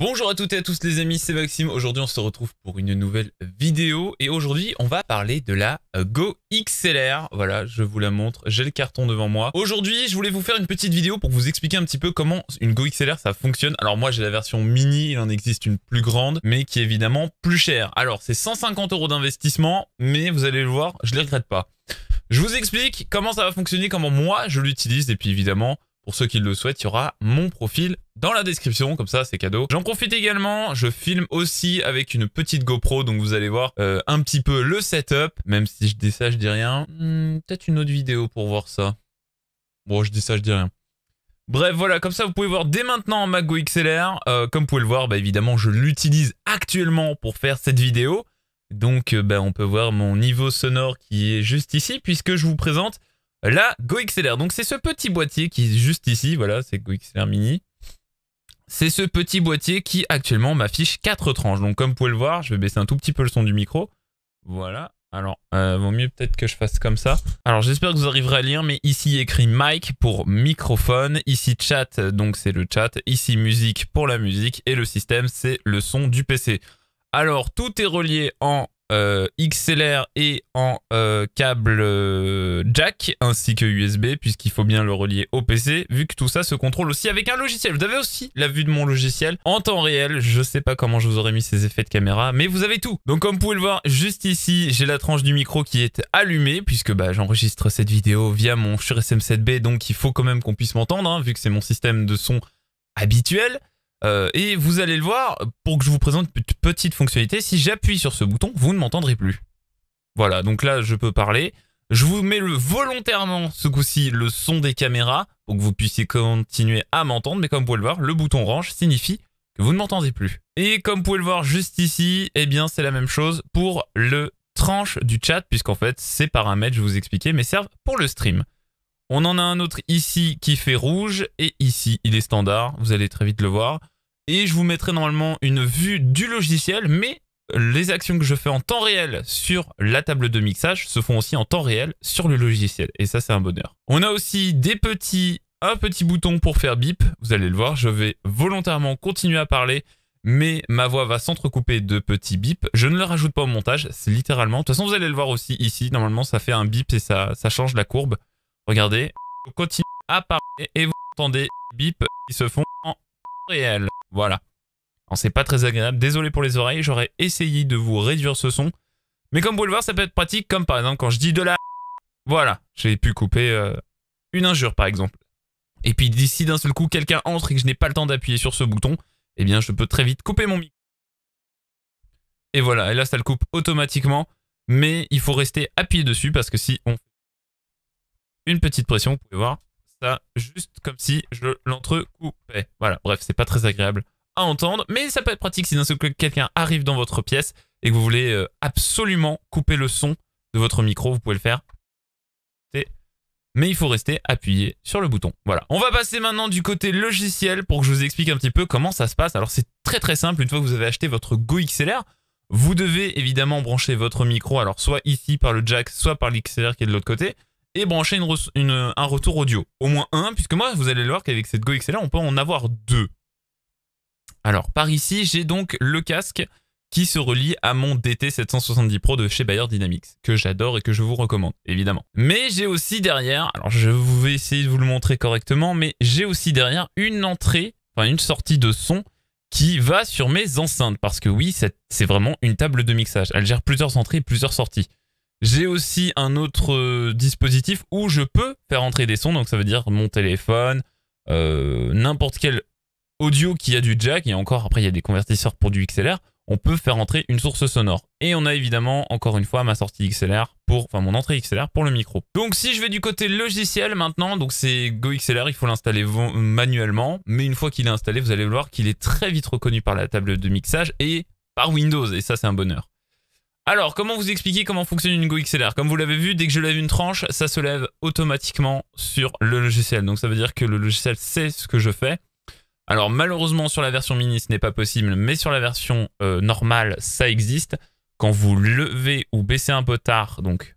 Bonjour à toutes et à tous les amis, c'est Maxime. Aujourd'hui on se retrouve pour une nouvelle vidéo et aujourd'hui on va parler de la Go XLR. Voilà, je vous la montre, j'ai le carton devant moi. Aujourd'hui je voulais vous faire une petite vidéo pour vous expliquer un petit peu comment une Go XLR ça fonctionne. Alors moi j'ai la version mini, il en existe une plus grande mais qui est évidemment plus chère. Alors c'est 150 € d'investissement mais vous allez le voir, je les regrette pas. Je vous explique comment ça va fonctionner, comment moi je l'utilise et puis évidemment pour ceux qui le souhaitent, il y aura mon profil dans la description, comme ça c'est cadeau. J'en profite également, je filme aussi avec une petite GoPro, donc vous allez voir un petit peu le setup. Même si je dis ça, je dis rien. Peut-être une autre vidéo pour voir ça. Bon, je dis ça, je dis rien. Bref, voilà, comme ça vous pouvez voir dès maintenant ma Go XLR. Comme vous pouvez le voir, bah, évidemment, je l'utilise actuellement pour faire cette vidéo. Donc, on peut voir mon niveau sonore qui est juste ici, puisque je vous présente la Go XLR. Donc c'est ce petit boîtier qui est juste ici, voilà, c'est Go XLR Mini. C'est ce petit boîtier qui actuellement m'affiche 4 tranches. Donc comme vous pouvez le voir, je vais baisser un tout petit peu le son du micro. Voilà, alors vaut mieux peut-être que je fasse comme ça. Alors j'espère que vous arriverez à lire, mais ici écrit mic pour microphone, ici chat, donc c'est le chat, ici musique pour la musique et le système c'est le son du PC. Alors tout est relié en XLR et en câble jack ainsi que USB puisqu'il faut bien le relier au PC vu que tout ça se contrôle aussi avec un logiciel. Vous avez aussi la vue de mon logiciel en temps réel. Je sais pas comment je vous aurais mis ces effets de caméra mais vous avez tout. Donc comme vous pouvez le voir juste ici j'ai la tranche du micro qui est allumée puisque j'enregistre cette vidéo via mon Shure SM7B donc il faut quand même qu'on puisse m'entendre hein, vu que c'est mon système de son habituel. Et vous allez le voir, pour que je vous présente une petite fonctionnalité, si j'appuie sur ce bouton, vous ne m'entendrez plus. Voilà, donc là je peux parler. Je vous mets volontairement ce coup-ci le son des caméras pour que vous puissiez continuer à m'entendre, mais comme vous pouvez le voir, le bouton orange signifie que vous ne m'entendez plus. Et comme vous pouvez le voir juste ici, eh bien c'est la même chose pour le tranche du chat, puisqu'en fait ces paramètres, je vais vous expliquer, mais servent pour le stream. On en a un autre ici qui fait rouge et ici il est standard, vous allez très vite le voir. Et je vous mettrai normalement une vue du logiciel, mais les actions que je fais en temps réel sur la table de mixage se font aussi en temps réel sur le logiciel. Et ça c'est un bonheur. On a aussi un petit bouton pour faire bip, vous allez le voir, je vais volontairement continuer à parler, mais ma voix va s'entrecouper de petits bips. Je ne le rajoute pas au montage, c'est littéralement. De toute façon vous allez le voir aussi ici, normalement ça fait un bip et ça change la courbe. Regardez, je continue à parler et vous entendez des bips qui se font en réel. Voilà. C'est pas très agréable, désolé pour les oreilles, j'aurais essayé de vous réduire ce son. Mais comme vous pouvez le voir, ça peut être pratique, comme par exemple quand je dis de la... Voilà, j'ai pu couper une injure par exemple. Et puis d'ici d'un seul coup, quelqu'un entre et que je n'ai pas le temps d'appuyer sur ce bouton, eh bien je peux très vite couper mon micro. Et voilà, et là ça le coupe automatiquement, mais il faut rester appuyé dessus parce que si on fait une petite pression, vous pouvez voir, ça juste comme si je l'entrecoupais. Voilà, bref, c'est pas très agréable à entendre, mais ça peut être pratique si d'un seul coup quelqu'un arrive dans votre pièce et que vous voulez absolument couper le son de votre micro, vous pouvez le faire. Mais il faut rester appuyé sur le bouton. Voilà. On va passer maintenant du côté logiciel pour que je vous explique un petit peu comment ça se passe. Alors c'est très simple, une fois que vous avez acheté votre Go XLR, vous devez évidemment brancher votre micro, alors soit ici par le jack, soit par l'XLR qui est de l'autre côté, et brancher un retour audio. Au moins un, puisque moi, vous allez le voir qu'avec cette Go XLR, on peut en avoir deux. Alors, par ici, j'ai donc le casque qui se relie à mon DT770 Pro de chez Bayer Dynamics, que j'adore et que je vous recommande, évidemment. Mais j'ai aussi derrière, alors je vais essayer de vous le montrer correctement, mais j'ai aussi derrière une entrée, enfin une sortie de son qui va sur mes enceintes, parce que oui, c'est vraiment une table de mixage. Elle gère plusieurs entrées et plusieurs sorties. J'ai aussi un autre dispositif où je peux faire entrer des sons, donc ça veut dire mon téléphone, n'importe quel audio qui a du jack, et encore après il y a des convertisseurs pour du XLR, on peut faire entrer une source sonore. Et on a évidemment, encore une fois, ma sortie XLR mon entrée XLR pour le micro. Donc si je vais du côté logiciel maintenant, donc c'est Go XLR, il faut l'installer manuellement, mais une fois qu'il est installé, vous allez voir qu'il est très vite reconnu par la table de mixage et par Windows, et ça c'est un bonheur. Alors, comment vous expliquer comment fonctionne une Go XLR? Comme vous l'avez vu, dès que je lève une tranche, ça se lève automatiquement sur le logiciel. Donc ça veut dire que le logiciel sait ce que je fais. Alors malheureusement sur la version mini, ce n'est pas possible, mais sur la version normale, ça existe. Quand vous levez ou baissez un peu tard, donc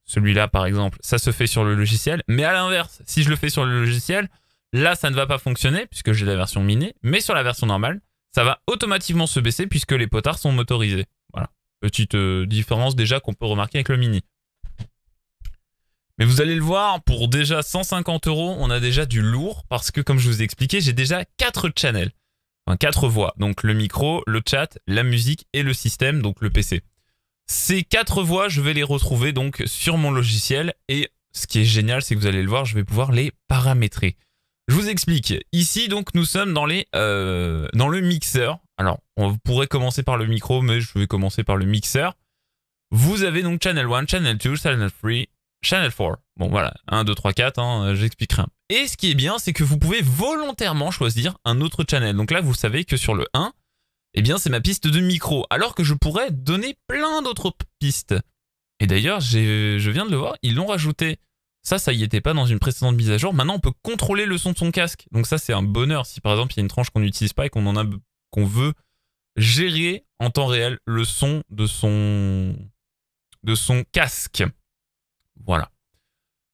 celui-là par exemple, ça se fait sur le logiciel. Mais à l'inverse, si je le fais sur le logiciel, là ça ne va pas fonctionner puisque j'ai la version mini, mais sur la version normale, ça va automatiquement se baisser puisque les potards sont motorisés. Voilà, petite différence déjà qu'on peut remarquer avec le mini. Mais vous allez le voir, pour déjà 150 €, on a déjà du lourd parce que comme je vous ai expliqué, j'ai déjà 4 channels. Enfin 4 voix, donc le micro, le chat, la musique et le système, donc le PC. Ces 4 voix, je vais les retrouver donc sur mon logiciel et ce qui est génial, c'est que vous allez le voir, je vais pouvoir les paramétrer. Je vous explique. Ici, donc, nous sommes dans le mixeur. Alors, on pourrait commencer par le micro, mais je vais commencer par le mixeur. Vous avez donc Channel 1, Channel 2, Channel 3, Channel 4. Bon, voilà, 1, 2, 3, 4, hein, j'expliquerai. Et ce qui est bien, c'est que vous pouvez volontairement choisir un autre channel. Donc là, vous savez que sur le 1, eh bien, c'est ma piste de micro, alors que je pourrais donner plein d'autres pistes. Et d'ailleurs, je viens de le voir, ils l'ont rajouté. Ça y était pas dans une précédente mise à jour. Maintenant, on peut contrôler le son de son casque. Donc ça, c'est un bonheur. Si par exemple, il y a une tranche qu'on n'utilise pas et qu'on veut gérer en temps réel le son de son casque. Voilà.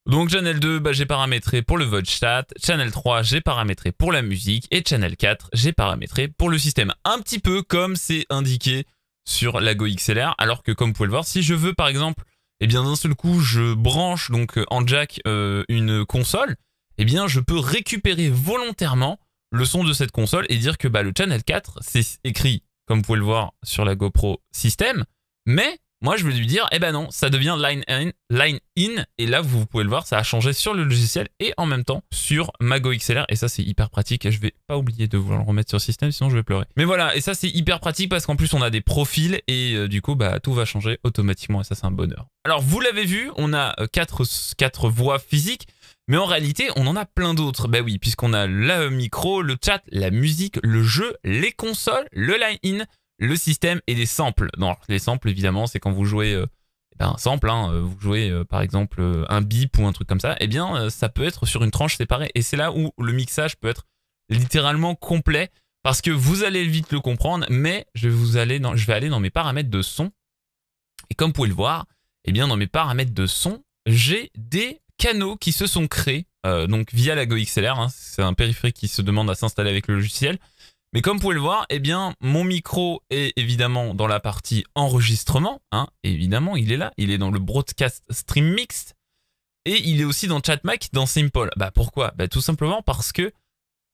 Donc Channel 2, j'ai paramétré pour le voice chat. Channel 3, j'ai paramétré pour la musique. Et Channel 4, j'ai paramétré pour le système. Un petit peu comme c'est indiqué sur la Go XLR. Alors que comme vous pouvez le voir, si je veux par exemple, eh bien d'un seul coup, je branche donc en jack une console, eh bien je peux récupérer volontairement le son de cette console et dire que le Channel 4, c'est écrit, comme vous pouvez le voir sur la GoPro System, mais moi je vais lui dire, non, ça devient line in, et là vous pouvez le voir, ça a changé sur le logiciel et en même temps sur ma Go XLR, et ça c'est hyper pratique, et je vais pas oublier de vous le remettre sur système, sinon je vais pleurer. Mais voilà, et ça c'est hyper pratique parce qu'en plus on a des profils, et du coup tout va changer automatiquement, et ça c'est un bonheur. Alors vous l'avez vu, on a 4 voix physiques, mais en réalité on en a plein d'autres. Oui, puisqu'on a le micro, le chat, la musique, le jeu, les consoles, le line-in, le système et les samples. Non, les samples, évidemment, c'est quand vous jouez un sample, vous jouez par exemple un bip ou un truc comme ça, ça peut être sur une tranche séparée. Et c'est là où le mixage peut être littéralement complet, parce que vous allez vite le comprendre, mais je vais aller dans mes paramètres de son. Et comme vous pouvez le voir, dans mes paramètres de son, j'ai des canaux qui se sont créés, donc via la Go XLR, c'est un périphérique qui se demande à s'installer avec le logiciel. Mais comme vous pouvez le voir, mon micro est évidemment dans la partie enregistrement. Évidemment, il est là. Il est dans le Broadcast Stream Mixed. Et il est aussi dans ChatMac, dans Simple. Pourquoi ? Tout simplement parce que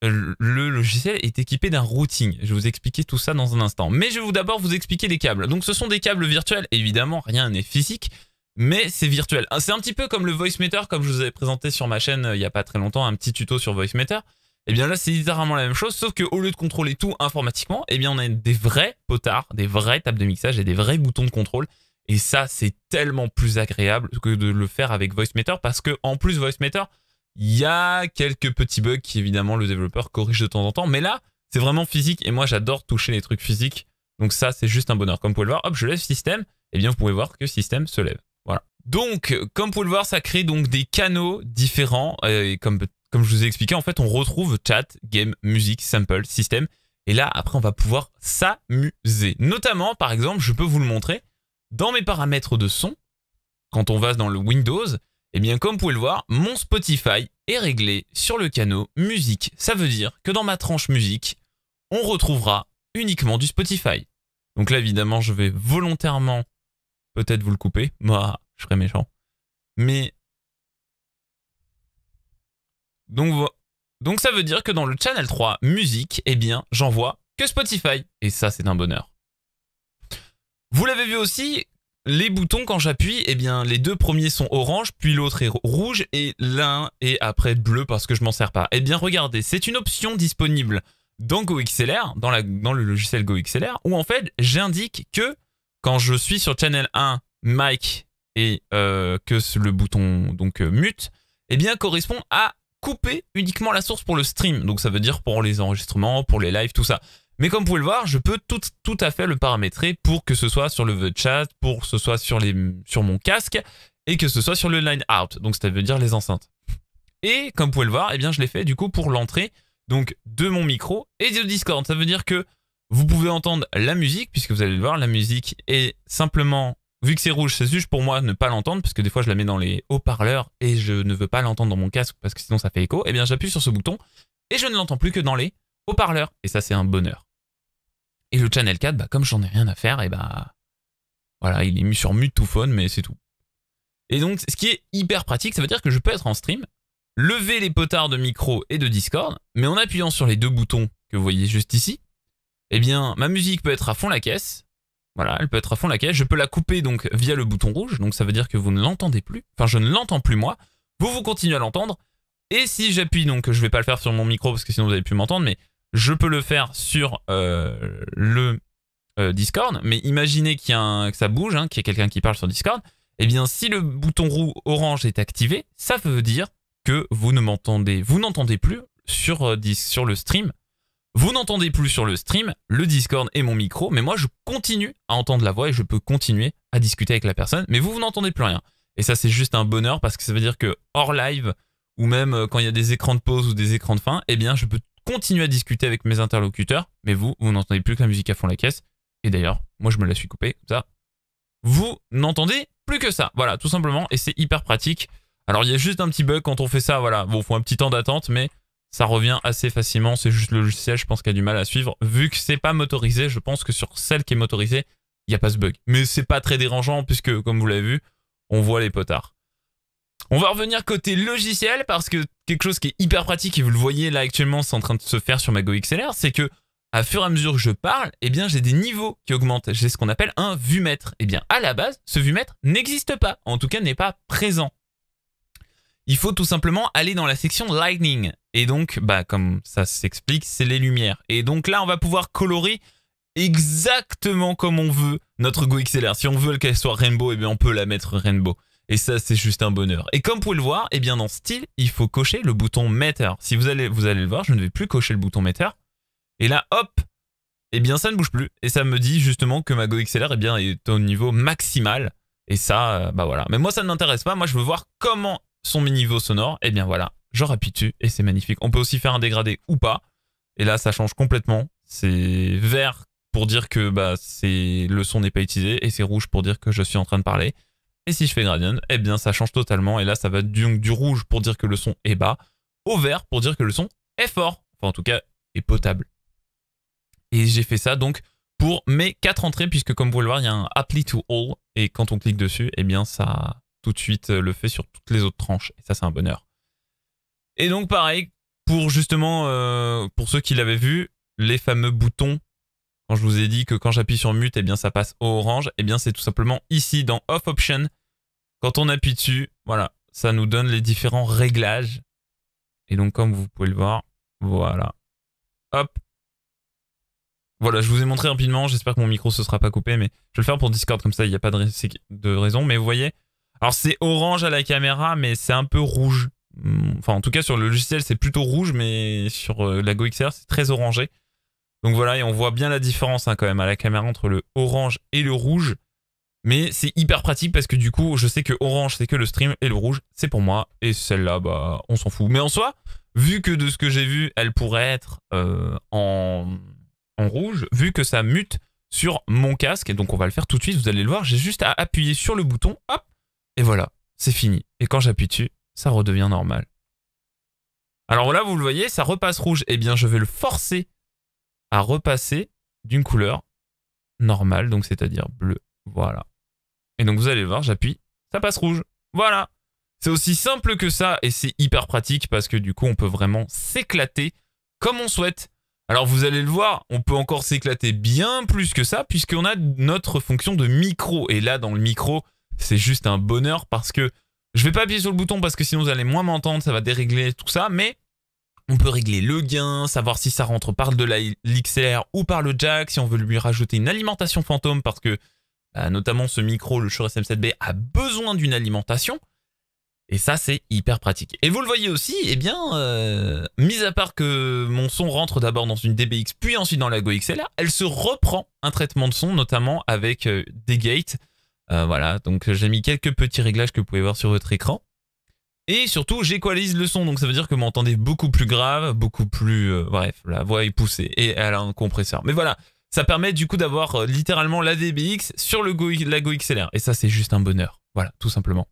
le logiciel est équipé d'un routing. Je vais vous expliquer tout ça dans un instant. Mais je vais d'abord vous expliquer les câbles. Donc ce sont des câbles virtuels. Évidemment, rien n'est physique, mais c'est virtuel. C'est un petit peu comme le Voicemeter, comme je vous avais présenté sur ma chaîne il n'y a pas très longtemps, un petit tuto sur Voicemeter. Là, c'est littéralement la même chose, sauf qu'au lieu de contrôler tout informatiquement, on a des vrais potards, des vraies tables de mixage et des vrais boutons de contrôle. Et ça, c'est tellement plus agréable que de le faire avec Voicemeter, parce que en plus, Voicemeter, il y a quelques petits bugs qui, évidemment, le développeur corrige de temps en temps. Mais là, c'est vraiment physique, et moi, j'adore toucher les trucs physiques. Donc ça, c'est juste un bonheur. Comme vous pouvez le voir, hop, je lève système, vous pouvez voir que système se lève. Voilà. Donc, comme vous pouvez le voir, ça crée donc des canaux différents, et comme je vous ai expliqué, en fait, on retrouve chat, game, musique, sample, système. Et là, après, on va pouvoir s'amuser. Notamment, par exemple, je peux vous le montrer, dans mes paramètres de son, quand on va dans le Windows, comme vous pouvez le voir, mon Spotify est réglé sur le canal musique. Ça veut dire que dans ma tranche musique, on retrouvera uniquement du Spotify. Donc là, évidemment, je vais volontairement peut-être vous le couper. Moi, je serais méchant. Mais donc ça veut dire que dans le Channel 3 musique, j'en vois que Spotify. Et ça, c'est un bonheur. Vous l'avez vu aussi, les boutons, quand j'appuie, les 2 premiers sont orange, puis l'autre est rouge, et l'un est après bleu parce que je m'en sers pas. Regardez, c'est une option disponible dans Go XLR, dans le logiciel Go XLR, où en fait, j'indique que quand je suis sur Channel 1, mic, et que le bouton mute, correspond à couper uniquement la source pour le stream. Donc ça veut dire pour les enregistrements, pour les lives, tout ça. Mais comme vous pouvez le voir, je peux tout à fait le paramétrer pour que ce soit sur le chat, pour que ce soit sur mon casque, et que ce soit sur le line out. Donc ça veut dire les enceintes. Et comme vous pouvez le voir, je l'ai fait du coup pour l'entrée donc de mon micro et de Discord. Ça veut dire que vous pouvez entendre la musique, puisque vous allez le voir, la musique est simplement, vu que c'est rouge, c'est juste pour moi ne pas l'entendre, parce que des fois je la mets dans les haut-parleurs et je ne veux pas l'entendre dans mon casque parce que sinon ça fait écho. J'appuie sur ce bouton et je ne l'entends plus que dans les haut-parleurs. Et ça, c'est un bonheur. Et le channel 4, bah, comme j'en ai rien à faire, et bah voilà, il est mis sur mute to phone, mais c'est tout. Et donc, ce qui est hyper pratique, ça veut dire que je peux être en stream, lever les potards de micro et de Discord, mais en appuyant sur les deux boutons que vous voyez juste ici, eh bien, ma musique peut être à fond la caisse. Voilà, elle peut être à fond la caisse. Je peux la couper donc via le bouton rouge, donc ça veut dire que vous ne l'entendez plus. Enfin, je ne l'entends plus moi. Vous continuez à l'entendre. Et si j'appuie, donc je vais pas le faire sur mon micro parce que sinon vous avez pu m'entendre, mais je peux le faire sur le Discord. Mais imaginez qu'il y a que ça bouge, hein, qu'il y a quelqu'un qui parle sur Discord. Eh bien, si le bouton orange est activé, ça veut dire que vous n'entendez plus sur le stream. Vous n'entendez plus sur le stream, le Discord et mon micro, mais moi je continue à entendre la voix et je peux continuer à discuter avec la personne, mais vous n'entendez plus rien. Et ça c'est juste un bonheur parce que ça veut dire que hors live, ou même quand il y a des écrans de pause ou des écrans de fin, eh bien je peux continuer à discuter avec mes interlocuteurs, mais vous n'entendez plus que la musique à fond la caisse. Et d'ailleurs, moi je me la suis coupée, comme ça. Vous n'entendez plus que ça, voilà, tout simplement, et c'est hyper pratique. Alors il y a juste un petit bug quand on fait ça, voilà, bon, faut un petit temps d'attente, mais ça revient assez facilement, c'est juste le logiciel, je pense qu'il a du mal à suivre. Vu que c'est pas motorisé, je pense que sur celle qui est motorisée, il n'y a pas ce bug. Mais c'est pas très dérangeant puisque, comme vous l'avez vu, on voit les potards. On va revenir côté logiciel parce que quelque chose qui est hyper pratique, et vous le voyez là actuellement, c'est en train de se faire sur ma Go XLR, c'est que à fur et à mesure que je parle, eh bien j'ai des niveaux qui augmentent. J'ai ce qu'on appelle un vumètre. Eh bien à la base, ce vumètre n'existe pas, en tout cas n'est pas présent. Il faut tout simplement aller dans la section Lightning. Et donc, bah, comme ça s'explique, c'est les lumières. Et donc là, on va pouvoir colorer exactement comme on veut notre Go XLR. Si on veut qu'elle soit rainbow, eh bien on peut la mettre rainbow. Et ça, c'est juste un bonheur. Et comme vous pouvez le voir, eh bien dans Style, il faut cocher le bouton Meter. Si vous allez le voir, je ne vais plus cocher le bouton Meter. Et là, hop, eh bien ça ne bouge plus. Et ça me dit justement que ma Go XLR, eh bien, est au niveau maximal. Et ça, bah voilà. Mais moi, ça ne m'intéresse pas. Moi, je veux voir comment sont mes niveaux sonores. Et bien voilà, je rappuie dessus et c'est magnifique. On peut aussi faire un dégradé ou pas. Et là, ça change complètement. C'est vert pour dire que bah, le son n'est pas utilisé. Et c'est rouge pour dire que je suis en train de parler. Et si je fais gradient, eh bien ça change totalement. Et là, ça va du rouge pour dire que le son est bas, au vert pour dire que le son est fort. Enfin, en tout cas, est potable. Et j'ai fait ça donc pour mes 4 entrées, puisque comme vous pouvez le voir, il y a un Apply to All. Et quand on clique dessus, eh bien ça tout de suite le fait sur toutes les autres tranches. Et ça, c'est un bonheur. Et donc, pareil, pour justement, pour ceux qui l'avaient vu, les fameux boutons, quand je vous ai dit que quand j'appuie sur mute, eh bien ça passe au orange, eh bien c'est tout simplement ici dans Off Option. Quand on appuie dessus, voilà, ça nous donne les différents réglages. Et donc, comme vous pouvez le voir, voilà. Hop. Voilà, je vous ai montré rapidement. J'espère que mon micro ne se sera pas coupé, mais je vais le faire pour Discord, comme ça, il n'y a pas de raison. Mais vous voyez, alors c'est orange à la caméra, mais c'est un peu rouge. Enfin, en tout cas, sur le logiciel, c'est plutôt rouge, mais sur la Go XLR, c'est très orangé. Donc voilà, et on voit bien la différence hein, quand même à la caméra entre le orange et le rouge. Mais c'est hyper pratique parce que du coup, je sais que orange, c'est que le stream, et le rouge, c'est pour moi. Et celle-là, bah, on s'en fout. Mais en soi, vu que de ce que j'ai vu, elle pourrait être en rouge, vu que ça mute sur mon casque, et donc on va le faire tout de suite, vous allez le voir, j'ai juste à appuyer sur le bouton, hop, et voilà, c'est fini. Et quand j'appuie dessus, ça redevient normal. Alors là, vous le voyez, ça repasse rouge. Eh bien, je vais le forcer à repasser d'une couleur normale, donc c'est-à-dire bleu. Voilà. Et donc vous allez le voir, j'appuie, ça passe rouge. Voilà. C'est aussi simple que ça et c'est hyper pratique parce que du coup, on peut vraiment s'éclater comme on souhaite. Alors vous allez le voir, on peut encore s'éclater bien plus que ça puisqu'on a notre fonction de micro. Et là, dans le micro, c'est juste un bonheur parce que je vais pas appuyer sur le bouton parce que sinon vous allez moins m'entendre, ça va dérégler tout ça, mais on peut régler le gain, savoir si ça rentre par de l'XLR ou par le jack, si on veut lui rajouter une alimentation fantôme parce que notamment ce micro, le Shure SM7B, a besoin d'une alimentation. Et ça, c'est hyper pratique. Et vous le voyez aussi, eh bien, mis à part que mon son rentre d'abord dans une DBX, puis ensuite dans la Go XLR, elle se reprend un traitement de son, notamment avec des gates. Voilà, donc j'ai mis quelques petits réglages que vous pouvez voir sur votre écran. Et surtout, j'équalise le son, donc ça veut dire que vous m'entendez beaucoup plus grave, beaucoup plus... bref, la voix est poussée et elle a un compresseur. Mais voilà, ça permet du coup d'avoir littéralement la DBX sur la Go XLR. Et ça, c'est juste un bonheur. Voilà, tout simplement.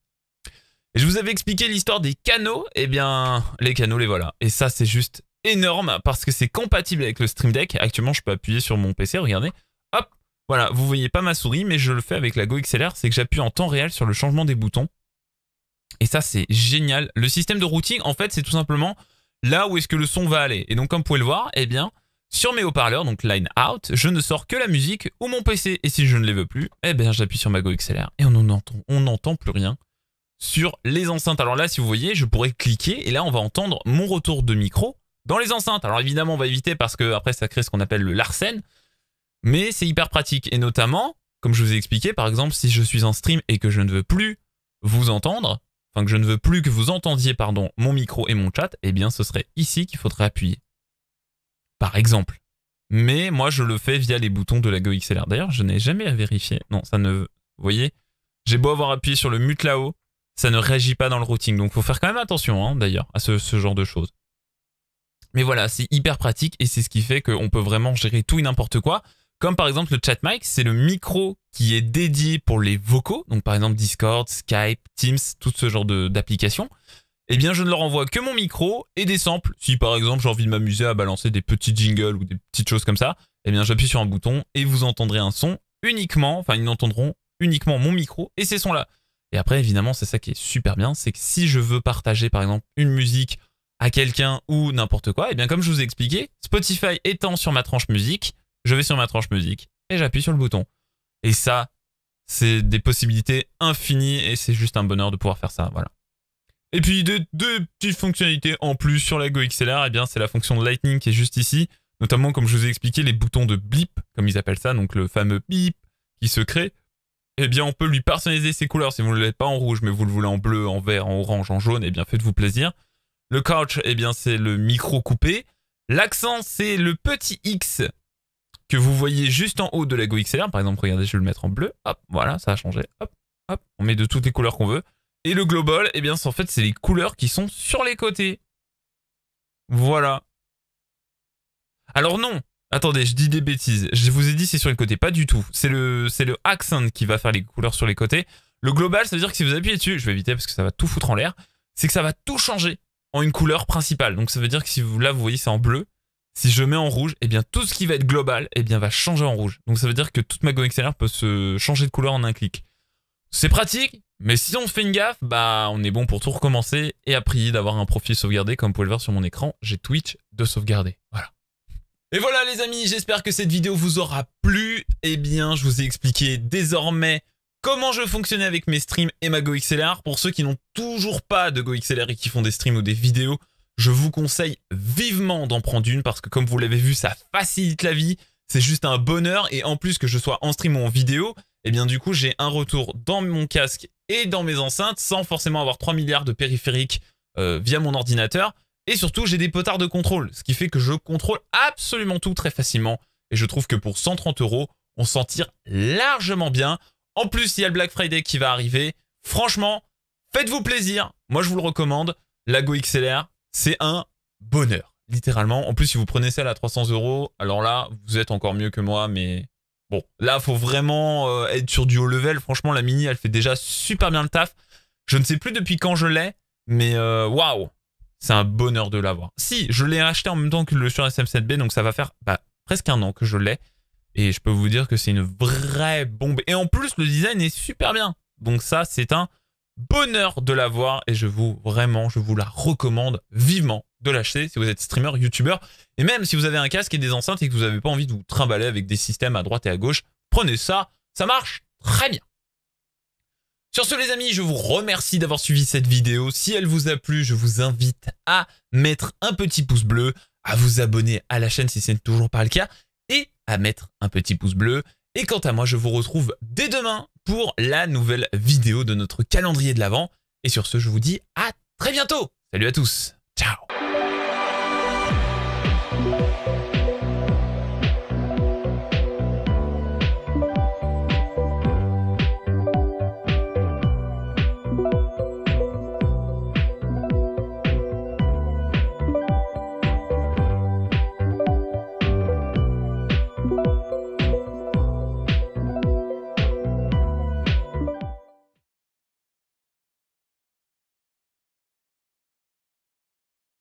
Et je vous avais expliqué l'histoire des canaux. Eh bien, les canaux, les voilà. Et ça, c'est juste énorme parce que c'est compatible avec le Stream Deck. Actuellement, je peux appuyer sur mon PC, regardez. Hop, voilà, vous voyez pas ma souris, mais je le fais avec la Go XLR, c'est que j'appuie en temps réel sur le changement des boutons. Et ça, c'est génial. Le système de routing, en fait, c'est tout simplement là où est-ce que le son va aller. Et donc, comme vous pouvez le voir, eh bien, sur mes haut-parleurs, donc line out, je ne sors que la musique ou mon PC. Et si je ne les veux plus, eh bien, j'appuie sur ma Go XLR et on n'entend plus rien sur les enceintes. Alors là, si vous voyez, je pourrais cliquer et là, on va entendre mon retour de micro dans les enceintes. Alors évidemment, on va éviter parce que après, ça crée ce qu'on appelle le larcène. Mais c'est hyper pratique. Et notamment, comme je vous ai expliqué, par exemple, si je suis en stream et que je ne veux plus vous entendre, enfin que je ne veux plus que vous entendiez, pardon, mon micro et mon chat, eh bien, ce serait ici qu'il faudrait appuyer. Par exemple. Mais moi, je le fais via les boutons de la Go XLR. D'ailleurs, je n'ai jamais vérifié. Non, ça ne... Vous voyez, j'ai beau avoir appuyé sur le mute là-haut, ça ne réagit pas dans le routing. Donc, il faut faire quand même attention, hein, d'ailleurs, à ce genre de choses. Mais voilà, c'est hyper pratique et c'est ce qui fait qu'on peut vraiment gérer tout et n'importe quoi. Comme par exemple le chat mic, c'est le micro qui est dédié pour les vocaux. Donc par exemple Discord, Skype, Teams, tout ce genre d'applications. Eh bien je ne leur envoie que mon micro et des samples. Si par exemple j'ai envie de m'amuser à balancer des petits jingles ou des petites choses comme ça, eh bien j'appuie sur un bouton et vous entendrez un son uniquement, enfin ils entendront uniquement mon micro et ces sons-là. Et après évidemment c'est ça qui est super bien, c'est que si je veux partager par exemple une musique à quelqu'un ou n'importe quoi, eh bien comme je vous ai expliqué, Spotify étant sur ma tranche musique, je vais sur ma tranche musique et j'appuie sur le bouton. Et ça, c'est des possibilités infinies et c'est juste un bonheur de pouvoir faire ça, voilà. Et puis deux petites fonctionnalités en plus sur la Go XLR, eh bien c'est la fonction de Lightning qui est juste ici, notamment comme je vous ai expliqué les boutons de blip, comme ils appellent ça, donc le fameux bip qui se crée. Eh bien on peut lui personnaliser ses couleurs si vous ne le voulez pas en rouge, mais vous le voulez en bleu, en vert, en orange, en jaune, eh bien faites-vous plaisir. Le couch, eh bien c'est le micro coupé. L'accent, c'est le petit X que vous voyez juste en haut de la Go XLR. Par exemple, regardez, je vais le mettre en bleu. Hop, voilà, ça a changé. Hop, hop, on met de toutes les couleurs qu'on veut. Et le global, eh bien, en fait, c'est les couleurs qui sont sur les côtés. Voilà. Alors non, attendez, je dis des bêtises. Je vous ai dit c'est sur les côtés, pas du tout. C'est le accent qui va faire les couleurs sur les côtés. Le global, ça veut dire que si vous appuyez dessus, je vais éviter parce que ça va tout foutre en l'air, c'est que ça va tout changer en une couleur principale. Donc ça veut dire que si vous, là, vous voyez, c'est en bleu. Si je mets en rouge, eh bien tout ce qui va être global, eh bien va changer en rouge. Donc ça veut dire que toute ma Go XLR peut se changer de couleur en un clic. C'est pratique, mais si on fait une gaffe, bah on est bon pour tout recommencer et à prier d'avoir un profil sauvegardé. Comme vous pouvez le voir sur mon écran, j'ai Twitch de sauvegarder. Voilà. Et voilà les amis, j'espère que cette vidéo vous aura plu. Eh bien, je vous ai expliqué désormais comment je fonctionnais avec mes streams et ma Go XLR. Pour ceux qui n'ont toujours pas de Go XLR et qui font des streams ou des vidéos, je vous conseille vivement d'en prendre une parce que comme vous l'avez vu, ça facilite la vie. C'est juste un bonheur et en plus que je sois en stream ou en vidéo, eh bien du coup j'ai un retour dans mon casque et dans mes enceintes sans forcément avoir 3 milliards de périphériques via mon ordinateur. Et surtout j'ai des potards de contrôle, ce qui fait que je contrôle absolument tout très facilement. Et je trouve que pour 130 €, on s'en tire largement bien. En plus il y a le Black Friday qui va arriver. Franchement, faites-vous plaisir. Moi je vous le recommande, la Go XLR. C'est un bonheur, littéralement. En plus, si vous prenez celle à 300 €, alors là, vous êtes encore mieux que moi, mais bon. Là, il faut vraiment être sur du haut level. Franchement, la Mini, elle fait déjà super bien le taf. Je ne sais plus depuis quand je l'ai, mais waouh, c'est un bonheur de l'avoir. Si, je l'ai acheté en même temps que le Shure SM7B, donc ça va faire presque un an que je l'ai. Et je peux vous dire que c'est une vraie bombe. Et en plus, le design est super bien. Donc ça, c'est un bonheur de l'avoir et je vous la recommande vivement de l'acheter si vous êtes streamer, youtubeur et même si vous avez un casque et des enceintes et que vous n'avez pas envie de vous trimballer avec des systèmes à droite et à gauche, prenez ça, ça marche très bien. Sur ce les amis, je vous remercie d'avoir suivi cette vidéo. Si elle vous a plu, je vous invite à mettre un petit pouce bleu, à vous abonner à la chaîne si ce n'est toujours pas le cas et à mettre un petit pouce bleu. Et quant à moi, je vous retrouve dès demain pour la nouvelle vidéo de notre calendrier de l'Avent. Et sur ce, je vous dis à très bientôt. Salut à tous. Ciao.